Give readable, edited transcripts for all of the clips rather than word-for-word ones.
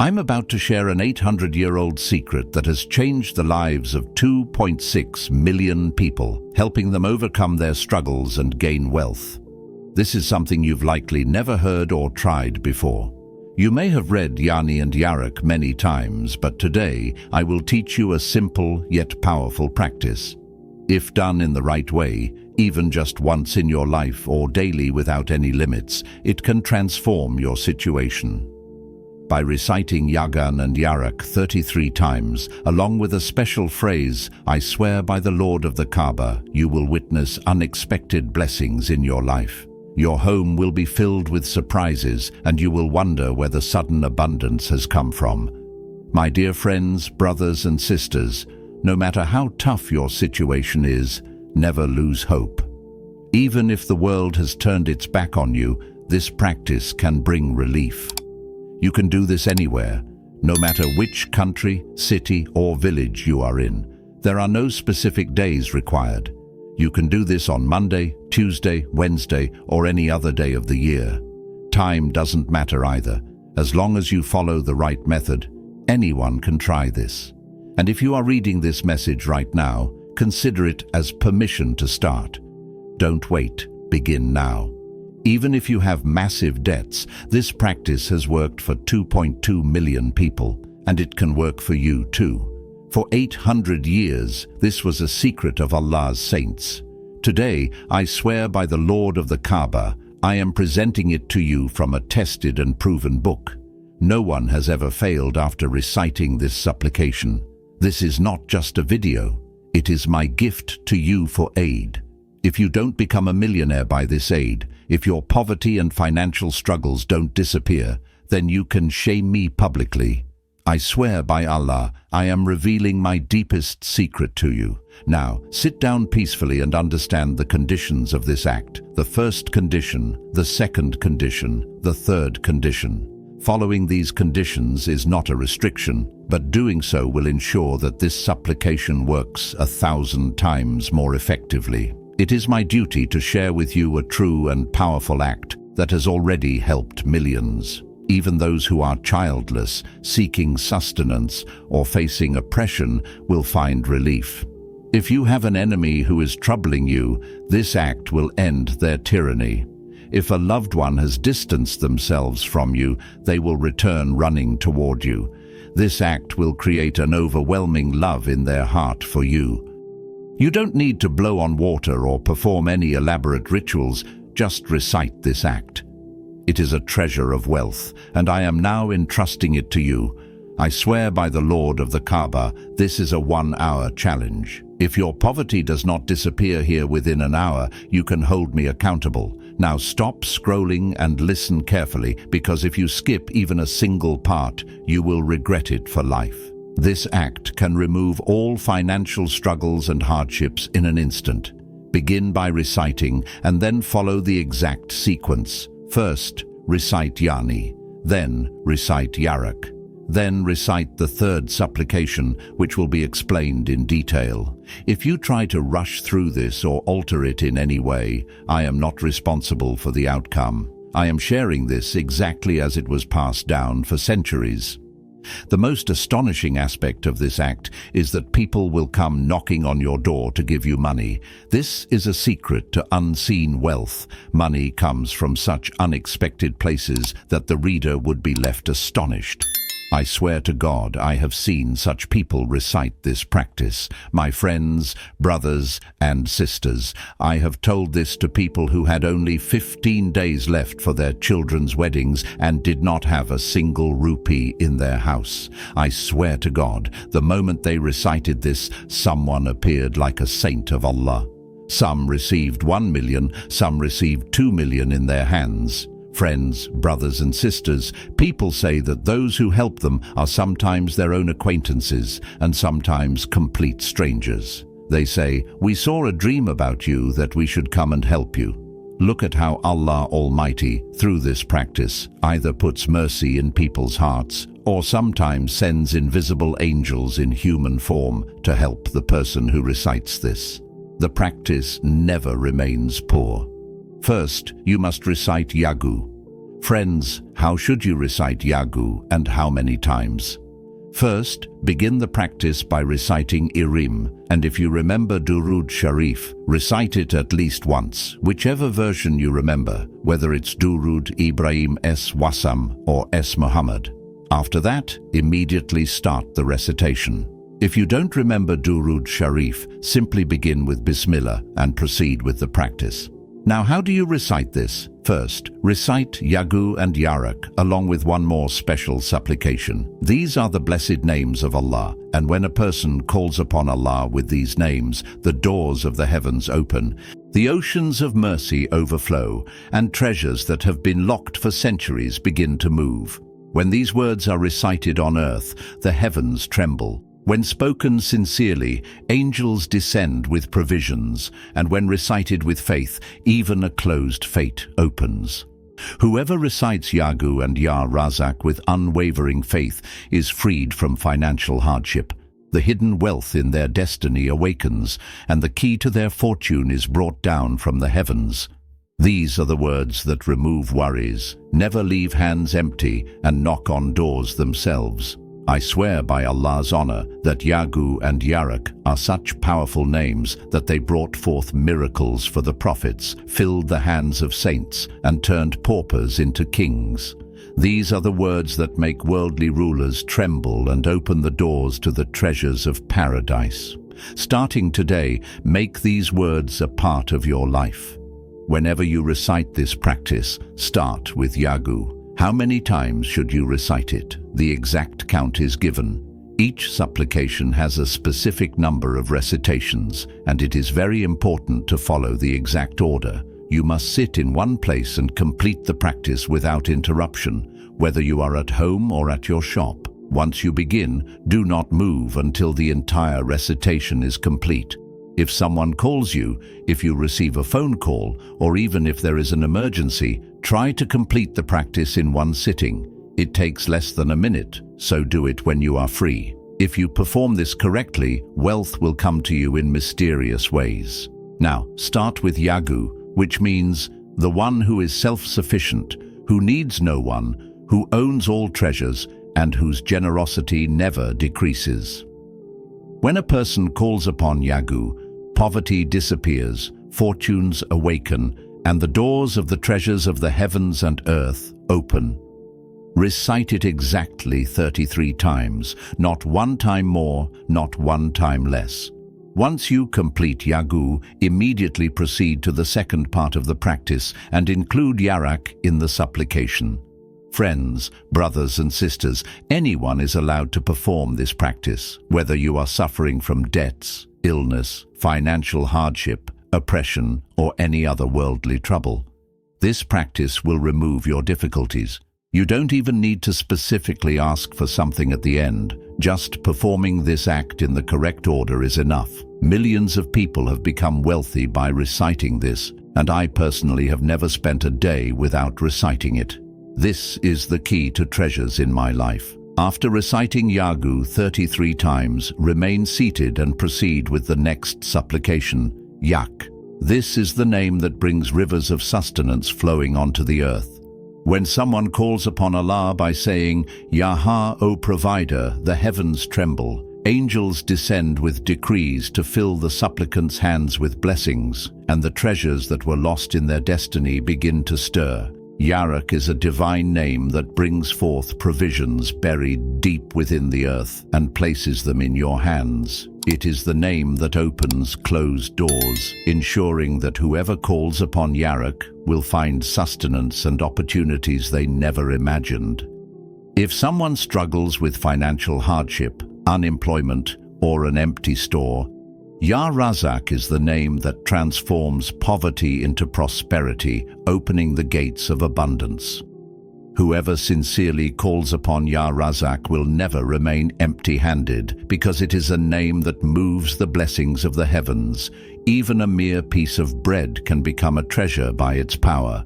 I'm about to share an 800-year-old secret that has changed the lives of 2.6 million people, helping them overcome their struggles and gain wealth. This is something you've likely never heard or tried before. You may have read Ghaniyu Ya Razzaqu many times, but today I will teach you a simple yet powerful practice. If done in the right way, even just once in your life or daily without any limits, it can transform your situation. By reciting Ghaniyu Ya Razzaqu 33 times, along with a special phrase, "I swear by the Lord of the Kaaba," you will witness unexpected blessings in your life. Your home will be filled with surprises, and you will wonder where the sudden abundance has come from. My dear friends, brothers and sisters, no matter how tough your situation is, never lose hope. Even if the world has turned its back on you, this practice can bring relief. You can do this anywhere, no matter which country, city, or village you are in. There are no specific days required. You can do this on Monday, Tuesday, Wednesday, or any other day of the year. Time doesn't matter either. As long as you follow the right method, anyone can try this. And if you are reading this message right now, consider it as permission to start. Don't wait, begin now. Even if you have massive debts, this practice has worked for 2.2 million people, and it can work for you too. For 800 years, this was a secret of Allah's saints. Today, I swear by the Lord of the Kaaba, I am presenting it to you from a tested and proven book. No one has ever failed after reciting this supplication. This is not just a video. It is my gift to you for aid. If you don't become a millionaire by this aid, if your poverty and financial struggles don't disappear, then you can shame me publicly. I swear by Allah, I am revealing my deepest secret to you. Now, sit down peacefully and understand the conditions of this act. The first condition, the second condition, the third condition. Following these conditions is not a restriction, but doing so will ensure that this supplication works 1,000 times more effectively. It is my duty to share with you a true and powerful act that has already helped millions. Even those who are childless, seeking sustenance, or facing oppression will find relief. If you have an enemy who is troubling you, this act will end their tyranny. If a loved one has distanced themselves from you, they will return running toward you. This act will create an overwhelming love in their heart for you. You don't need to blow on water or perform any elaborate rituals, just recite this act. It is a treasure of wealth, and I am now entrusting it to you. I swear by the Lord of the Kaaba, this is a 1-hour challenge. If your poverty does not disappear here within an hour, you can hold me accountable. Now stop scrolling and listen carefully, because if you skip even a single part, you will regret it for life. This act can remove all financial struggles and hardships in an instant. Begin by reciting, and then follow the exact sequence. First, recite Ghani, then recite Ya Razzaqu. Then recite the third supplication, which will be explained in detail. If you try to rush through this or alter it in any way, I am not responsible for the outcome. I am sharing this exactly as it was passed down for centuries. The most astonishing aspect of this act is that people will come knocking on your door to give you money. This is a secret to unseen wealth. Money comes from such unexpected places that the reader would be left astonished. I swear to God, I have seen such people recite this practice. My friends, brothers, and sisters, I have told this to people who had only 15 days left for their children's weddings and did not have a single rupee in their house. I swear to God, the moment they recited this, someone appeared like a saint of Allah. Some received 1 million, some received 2 million in their hands. Friends, brothers and sisters, people say that those who help them are sometimes their own acquaintances and sometimes complete strangers. They say, "We saw a dream about you that we should come and help you." Look at how Allah Almighty, through this practice, either puts mercy in people's hearts or sometimes sends invisible angels in human form to help the person who recites this. The practice never remains poor. First, you must recite Yagu. Friends, how should you recite Yagu and how many times? First, begin the practice by reciting Irim, and if you remember Durood Shareef, recite it at least once, whichever version you remember, whether it's Durood Ibrahim S. Wassam or S. Muhammad. After that, immediately start the recitation. If you don't remember Durood Shareef, simply begin with Bismillah and proceed with the practice. Now, how do you recite this? First, recite Yagu and Yarak along with one more special supplication. These are the blessed names of Allah, and when a person calls upon Allah with these names, the doors of the heavens open, the oceans of mercy overflow, and treasures that have been locked for centuries begin to move. When these words are recited on earth, the heavens tremble. When spoken sincerely, angels descend with provisions, and when recited with faith, even a closed fate opens. Whoever recites Yagu and Ya Razzaqu with unwavering faith is freed from financial hardship. The hidden wealth in their destiny awakens, and the key to their fortune is brought down from the heavens. These are the words that remove worries, never leave hands empty, and knock on doors themselves. I swear by Allah's honor that Yagu and Yarak are such powerful names that they brought forth miracles for the prophets, filled the hands of saints, and turned paupers into kings. These are the words that make worldly rulers tremble and open the doors to the treasures of paradise. Starting today, make these words a part of your life. Whenever you recite this practice, start with Yagu. How many times should you recite it? The exact count is given. Each supplication has a specific number of recitations, and it is very important to follow the exact order. You must sit in one place and complete the practice without interruption, whether you are at home or at your shop. Once you begin, do not move until the entire recitation is complete. If someone calls you, if you receive a phone call, or even if there is an emergency, try to complete the practice in one sitting. It takes less than a minute, so do it when you are free. If you perform this correctly, wealth will come to you in mysterious ways. Now, start with Yagu, which means the one who is self-sufficient, who needs no one, who owns all treasures, and whose generosity never decreases. When a person calls upon Yagu, poverty disappears, fortunes awaken, and the doors of the treasures of the heavens and earth open. Recite it exactly 33 times, not one time more, not one time less. Once you complete Yagu, immediately proceed to the second part of the practice and include Yarak in the supplication. Friends, brothers and sisters, anyone is allowed to perform this practice, whether you are suffering from debts, illness, financial hardship, oppression, or any other worldly trouble. This practice will remove your difficulties. You don't even need to specifically ask for something at the end. Just performing this act in the correct order is enough. Millions of people have become wealthy by reciting this, and I personally have never spent a day without reciting it. This is the key to treasures in my life. After reciting Yagu 33 times, remain seated and proceed with the next supplication, Yak. This is the name that brings rivers of sustenance flowing onto the earth. When someone calls upon Allah by saying, Yaha, O Provider, the heavens tremble. Angels descend with decrees to fill the supplicant's hands with blessings, and the treasures that were lost in their destiny begin to stir. Yarak is a divine name that brings forth provisions buried deep within the earth and places them in your hands. It is the name that opens closed doors, ensuring that whoever calls upon Yarak will find sustenance and opportunities they never imagined. If someone struggles with financial hardship, unemployment, or an empty store, Ya Razzaqu is the name that transforms poverty into prosperity, opening the gates of abundance. Whoever sincerely calls upon Ya Razzaqu will never remain empty-handed, because it is a name that moves the blessings of the heavens. Even a mere piece of bread can become a treasure by its power.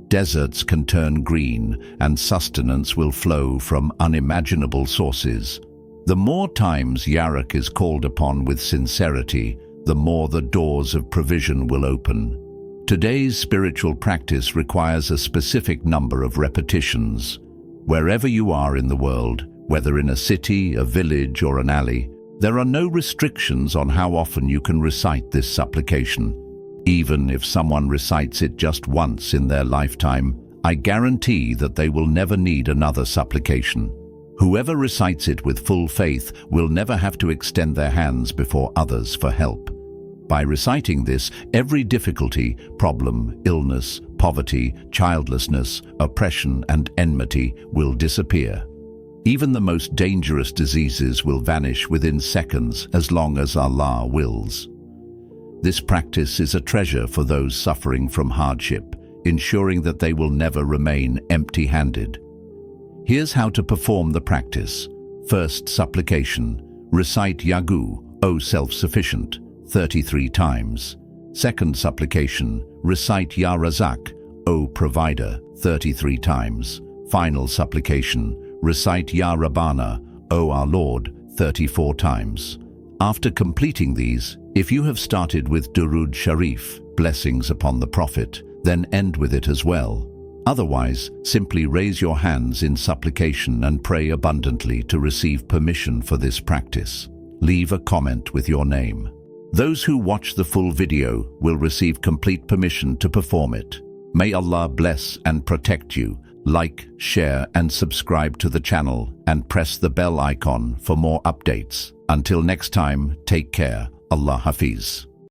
Deserts can turn green, and sustenance will flow from unimaginable sources. The more times Yarak is called upon with sincerity, the more the doors of provision will open. Today's spiritual practice requires a specific number of repetitions. Wherever you are in the world, whether in a city, a village, or an alley, there are no restrictions on how often you can recite this supplication. Even if someone recites it just once in their lifetime, I guarantee that they will never need another supplication. Whoever recites it with full faith will never have to extend their hands before others for help. By reciting this, every difficulty, problem, illness, poverty, childlessness, oppression, and enmity will disappear. Even the most dangerous diseases will vanish within seconds as long as Allah wills. This practice is a treasure for those suffering from hardship, ensuring that they will never remain empty-handed. Here's how to perform the practice. First supplication. Recite Yagu, O Self-Sufficient, 33 times. Second supplication. Recite Ya Razzaqu, O Provider, 33 times. Final supplication. Recite Ya Rabbana, O our Lord, 34 times. After completing these, if you have started with Durood Shareef, blessings upon the Prophet, then end with it as well. Otherwise, simply raise your hands in supplication and pray abundantly to receive permission for this practice. Leave a comment with your name. Those who watch the full video will receive complete permission to perform it. May Allah bless and protect you. Like, share, and subscribe to the channel and press the bell icon for more updates. Until next time, take care. Allah Hafiz.